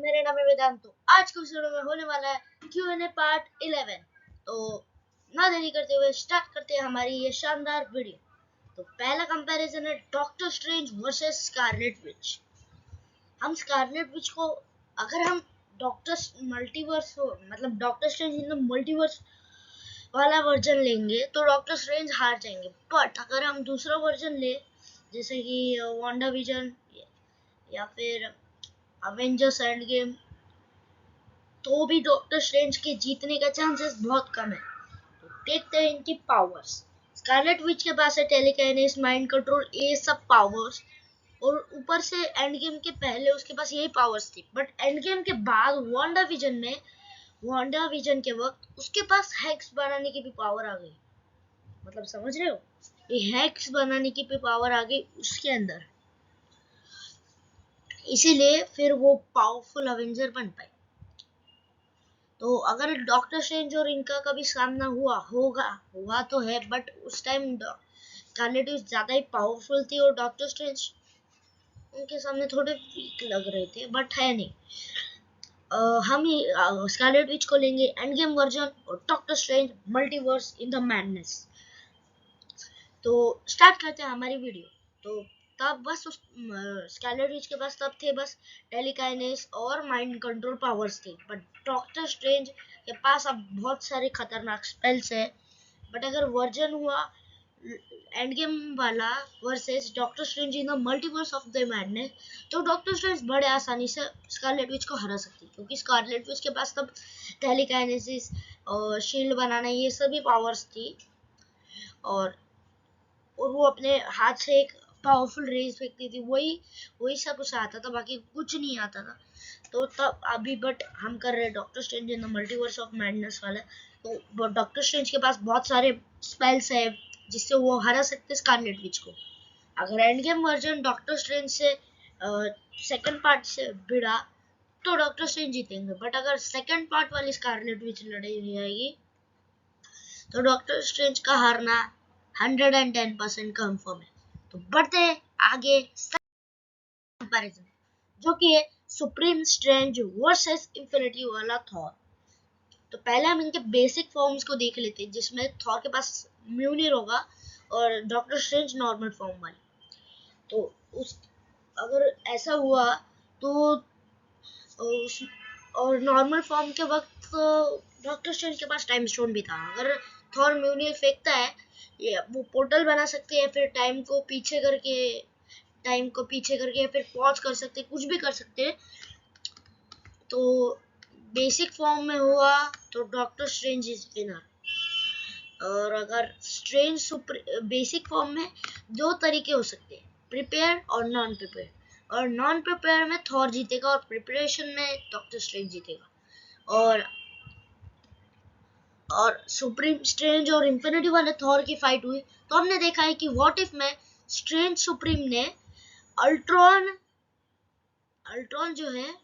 मेरा नाम है वेदांत। तो आज के वीडियो में होने वाला है Q&A पार्ट 11। तो ना देरी करते हुए स्टार्ट करते हैं हमारी ये शानदार वीडियो। तो पहला कंपैरिजन है doctor strange versus Scarlet Witch. हम स्कारलेट विच को अगर हम डॉक्टर मल्टीवर्स हो मतलब doctor strange in the multiverse वाला वर्जन लेंगे तो डॉक्टर स्ट्रेंज हार जाएंगे। बट अगर हम दूसरा वर्जन ले जैसे कि वांडा विजन या फिर अवेंजर्स एंड गेम, तो भी डॉक्टर स्ट्रेंज के जीतने का चांसेस बहुत कम है। तो देखते हैं इनकी पावर्स। स्कारलेट विच के पास है टेलीकाइनेसिस, माइंड कंट्रोल, ये सब पावर्स। और ऊपर से एंड गेम के पहले उसके पास यही पावर्स थी, बट एंड गेम के बाद वांडा विजन के वक्त उसके पास हैक्स बनाने की भी पावर आ गई। मतलब समझ रहे हो, ये हैक्स बनाने की भी पावर आ गई उसके अंदर, इसीलिए फिर वो पावरफुल अवेंजर बन पाए। तो अगर डॉक्टर स्ट्रेंज और इनका कभी सामना हुआ तो है, बट उस टाइम स्कारलेट विच ज्यादा ही पावरफुल थी और डॉक्टर स्ट्रेंज उनके सामने थोड़े वीक लग रहे थे, बट है नहीं। हम स्कारलेट विच को लेंगे एंड गेम वर्जन और doctor strange multiverse in the madness. तो स्टार्ट करते हैं हमारी वीडियो। तो तब बस उस स्कारलेट विच के पास तब थे बस टेलीकाइनेसिस और माइंड कंट्रोल पावर्स थे, बट डॉक्टर स्ट्रेंज के पास अब बहुत सारे खतरनाक स्पेल्स है। बट अगर वर्जन हुआ एंड गेम वाला versus doctor strange in the multiverse of the madness, तो डॉक्टर स्ट्रेंज बड़े आसानी से स्कारलेट विच को हरा सकती, क्योंकि स्कारलेट विच के पास तब टेलीकाइनेसिस और शील्ड बनाना ये सभी पावर्स थी, और वो अपने हाथ से एक पावरफुल रेज फेंकती थी। वही सब उसे आता था, बाकी कुछ नहीं आता था। तो तब अभी बट हम कर रहे हैं doctor strange in the multiverse of madness वाला। तो डॉक्टर स्ट्रेंज के पास बहुत सारे स्पेल्स है जिससे वो हरा सकते स्कारलेट विच को। अगर end game version doctor strange से सेकंड पार्ट से भिड़ा तो डॉक्टर स्ट्रेंज जीतेंगे, बट अगर सेकंड पार्ट वाली स्कारलेट विच लड़ाई रहेगी तो डॉक्टर स्ट्रेंज का हारना 110% कंफर्म है। तो बढ़ते हैं आगे कंपैरिजन, जो कि है सुप्रीम स्ट्रेंज वर्सेस इंफिनिटी वाला थॉर। तो पहले हम इनके बेसिक फॉर्म्स को देख लेते हैं, जिसमें थॉर के पास म्यूनिर होगा और डॉक्टर स्ट्रेंज नॉर्मल फॉर्म वाली। तो उस अगर ऐसा हुआ तो उस और नॉर्मल फॉर्म के वक्त डॉक्टर स्ट्रेंज के पास टाइम स्टोन भी था। अगर थॉर म्यूनिर फेंकता है, ये वो पोर्टल बना सकते हैं, फिर टाइम को पीछे करके या फिर पॉज कर सकते हैं, कुछ भी कर सकते हैं। तो बेसिक फॉर्म में हुआ तो डॉक्टर स्ट्रेंज इज विनर। और अगर स्ट्रेंज बेसिक फॉर्म में दो तरीके हो सकते हैं, प्रिपेयर और नॉन प्रिपेयर। और नॉन प्रिपेयर में थॉर जीतेगा और प्रिपरेशन में डॉक्टर स्ट्रेंज जीतेगा। और सुप्रीम स्ट्रेंज और इंफिनिटी वाले थॉर की फाइट हुई तो हमने देखा है कि व्हाट इफ में स्ट्रेंज सुप्रीम ने अल्ट्रॉन जो है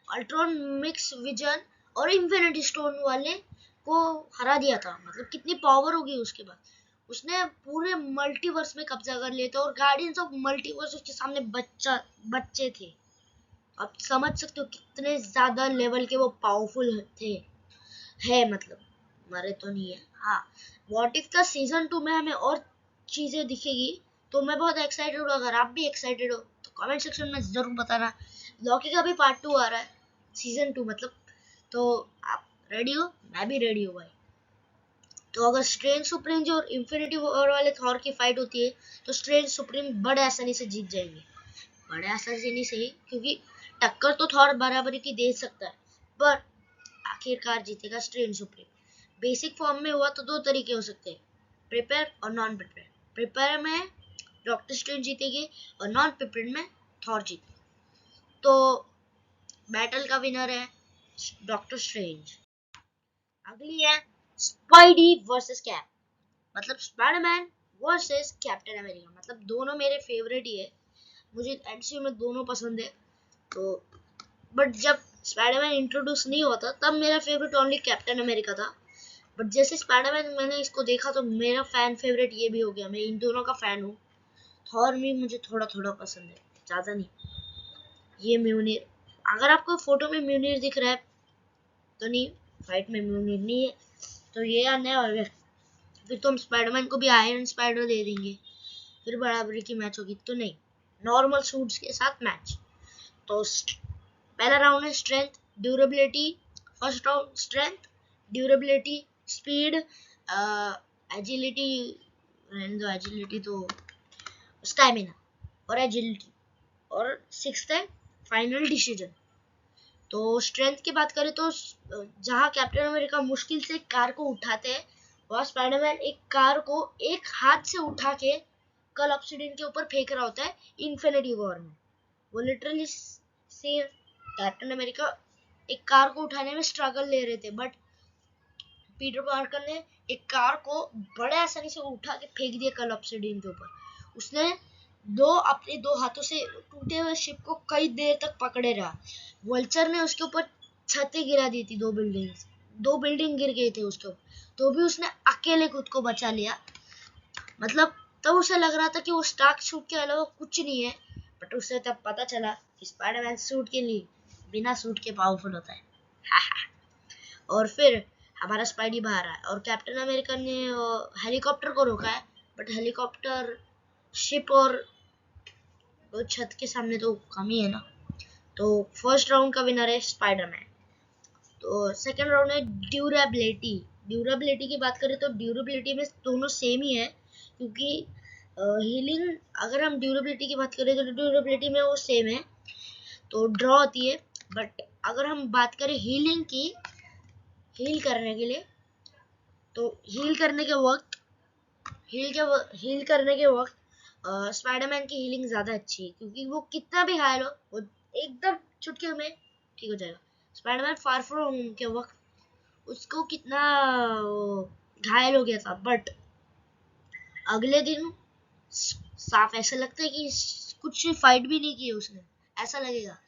अल्ट्रॉन मिक्स विजन और इंफिनिटी स्टोन वाले को हरा दिया था। मतलब कितनी पावर होगी उसके बाद, उसने पूरे मल्टीवर्स में कब्जा कर लिया था और गार्डियंस ऑफ मल्टीवर्स उसके सामने बच्चे थे। आप समझ सकते हो कितने ज्यादा लेवल के वो पावरफुल थे। है मतलब मरे तो नहीं है। हाँ, व्हाट इफ का सीजन 2 में हमें और चीजें दिखेगी तो मैं बहुत एक्साइटेड हूँ। अगर आप भी एक्साइटेड हो तो कमेंट सेक्शन में जरूर बताना। लॉकी का भी पार्ट 2 आ रहा है, सीजन 2 मतलब। तो आप रेडी हो? मैं भी रेडी हूँ भाई। तो अगर स्ट्रेंज सुप्रीम और इंफिनिटी वॉर वाले थॉर की फाइट होती है तो स्ट्रेंज सुप्रीम बड़े आसानी से जीत जाएंगे। बड़े आसानी से ही, क्योंकि टक्कर तो थॉर बराबरी की दे सकता है, पर आखिरकार जीतेगा स्ट्रेंज सुप्रीम। बेसिक फॉर्म में हुआ तो दो तरीके हो सकते हैं, प्रिपेयर और नॉन प्रिपेयर। प्रिपेयर में डॉक्टर स्ट्रेंज जीतेगी और नॉन प्रिपेयर में थॉर जीतेगी। तो बैटल का विनर है डॉक्टर स्ट्रेंज। अगली है स्पाइडी वर्सेस कैप, मतलब स्पाइडरमैन वर्सेस कैप्टन अमेरिका। मतलब दोनों मेरे फेवरेट ही है, मुझे एमसीयू में दोनों पसंद है। तो बट जब स्पाइडरमैन इंट्रोड्यूस नहीं हुआ था तब मेरा फेवरेट ओनली कैप्टन अमेरिका था। बट जैसे स्पाइडरमैन मैंने इसको देखा तो मेरा फैन फेवरेट ये भी हो गया। मैं इन दोनों का फैन हूँ। थॉर भी मुझे थोड़ा थोड़ा पसंद है, ज्यादा नहीं। ये म्यूनिर अगर आपको फोटो में म्यूनिर दिख रहा है तो नहीं, फाइट में म्यूनिर नहीं है, तो ये अन्याय हो गया। फिर तो हम स्पाइडरमैन को भी आयरन स्पाइडर दे देंगे, फिर बराबरी की मैच होगी। तो नहीं, नॉर्मल सूट्स के साथ मैच। तो पहला राउंड है strength durability. First round strength durability speed agility, agility तो स्टैमिना और एजिलिटी, और सिक्स्थ है फाइनल डिसीजन। तो स्ट्रेंथ की बात करें तो जहां कैप्टन अमेरिका मुश्किल से कार को उठाते हैं, वहां स्पाइडरमैन एक कार को एक हाथ से उठा के कल ऑब्सिडियन के ऊपर फेंक रहा होता है इन्फिनिटी वॉर में। वो लिटरली से कैप्टन अमेरिका एक कार को उठाने में स्ट्रगल ले रहे थे, बट पीटर पार्कर ने एक कार को बड़े आसानी से उठा के फेंक दिया कल ऑब्सिडियन के ऊपर। उसने अपने दो हाथों से टूटे हुए शिप को कई देर तक पकड़े रहा। वल्चर ने उसके ऊपर छतें गिरा दी थी, दो बिल्डिंग गिर गए थे उसके ऊपर, तो भी उसने अकेले खुद को बचा लिया। मतलब तब उसे लग रहा था कि वो स्टार्क सूट के अलावा कुछ नहीं है, बट उसे तब पता चला कि स्पाइडरमैन सूट के लिए बिना सूट के पावरफुल होता है। और फिर हमारा स्पाइडी बाहर आया और कैप्टन अमेरिका ने हेलीकॉप्टर को रोका है, बट हेलीकॉप्टर शिप और छत के सामने तो कम ही है ना। तो फर्स्ट राउंड का विनर है स्पाइडरमैन। तो सेकंड राउंड है ड्यूरेबिलिटी। ड्यूरेबिलिटी की बात करें तो ड्यूरेबिलिटी में दोनों सेम ही है, क्योंकि हीलिंग, अगर हम ड्यूरेबिलिटी की बात करें तो ड्यूरेबिलिटी में वो सेम है, तो ड्रॉ होती है। बट अगर हम बात करें हीलिंग की, हील करने के लिए, तो हील करने के वक्त स्पाइडरमैन की हीलिंग ज्यादा अच्छी है, क्योंकि वो कितना भी घायल हो वो एकदम चुटकी में ठीक हो जाएगा। स्पाइडरमैन फार फ्रॉम होम के वक्त उसको कितना घायल हो गया था, बट अगले दिन साफ ऐसा लगता है कि कुछ फाइट भी नहीं की उसने, ऐसा लगेगा।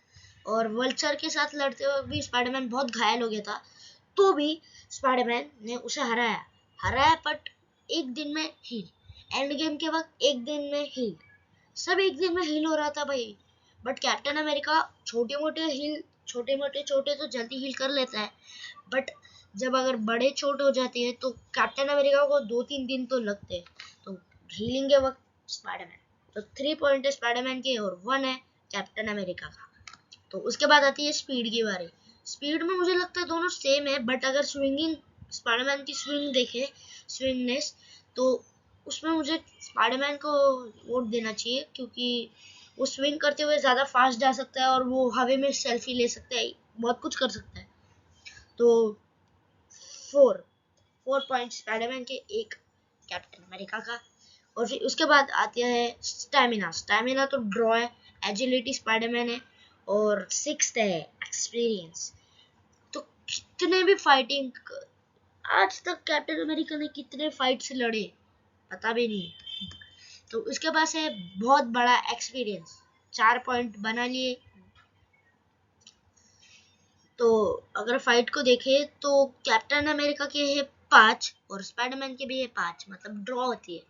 और वल्चर के साथ लड़ते हुए भी स्पाइडरमैन बहुत घायल हो गया था, तो भी स्पाइडरमैन ने उसे हराया बट एक दिन में हील। एंड गेम के वक्त एक दिन में हील, सब एक दिन में हील हो रहा था भाई। बट कैप्टन अमेरिका छोटे मोटे चोटें तो जल्दी हील कर लेता है, बट जब अगर बड़े चोट हो जाती है तो कैप्टन अमेरिका को 2-3 दिन तो लगते हैं। तो हीलिंग के वक्त स्पाइडरमैन, तो 3 पॉइंट है स्पाइडरमैन के और 1 है कैप्टन अमेरिका का। तो उसके बाद आती है स्पीड की बारी। स्पीड में मुझे लगता है दोनों सेम है, बट अगर स्विंगिंग, स्पाइडरमैन की स्विंग देखे, स्विंगनेस, तो उसमें मुझे स्पाइडरमैन को वोट देना चाहिए, क्योंकि वो स्विंग करते हुए ज़्यादा फास्ट जा सकता है और वो हवा में सेल्फी ले सकता है, बहुत कुछ कर सकता है। तो 4 पॉइंट स्पाइडरमैन के, एक कैप्टन अमेरिका का। और फिर उसके बाद आती है स्टैमिना तो ड्रॉ है, एजिलिटी स्पाइडरमैन है, और सिक्स्थ है एक्सपीरियंस। तो कितने भी फाइटिंग आज तक कैप्टन अमेरिका ने कितने फाइट्स लड़े पता भी नहीं, तो उसके पास है बहुत बड़ा एक्सपीरियंस, 4 पॉइंट बना लिए। तो अगर फाइट को देखें तो कैप्टन अमेरिका के है 5 और स्पाइडरमैन के भी है 5, मतलब ड्रॉ होती है।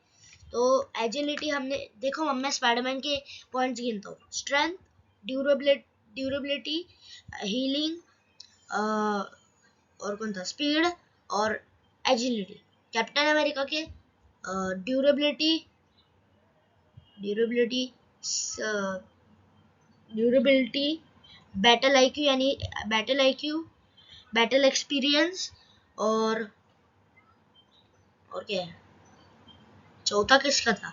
तो एजिलिटी हमने देखो, मैं स्पाइडरमैन के पॉइंट्स गिनता हूँ, स्ट्रेंथ, ड्यूरेबिलिटी, हीलिंग, और कौन था, स्पीड और एजिलिटी। कैप्टन अमेरिका के durability durability, battle IQ, battle experience, और क्या है, चौथा किसका था,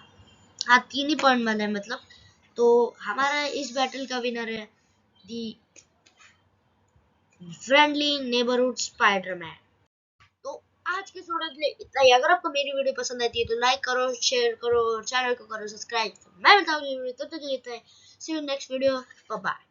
हाँ 3 ही पॉइंट बना है मतलब। तो हमारा इस बैटल का विनर है दी फ्रेंडली नेबरहुड स्पाइडरमैन। तो आज के स्टूडेंट के लिए इतना ही। अगर आपको मेरी वीडियो पसंद आती है तो लाइक करो, शेयर करो और चैनल को करो सब्सक्राइब। मैं बताऊंगी तब तक लेते हैं, see you next video, bye bye.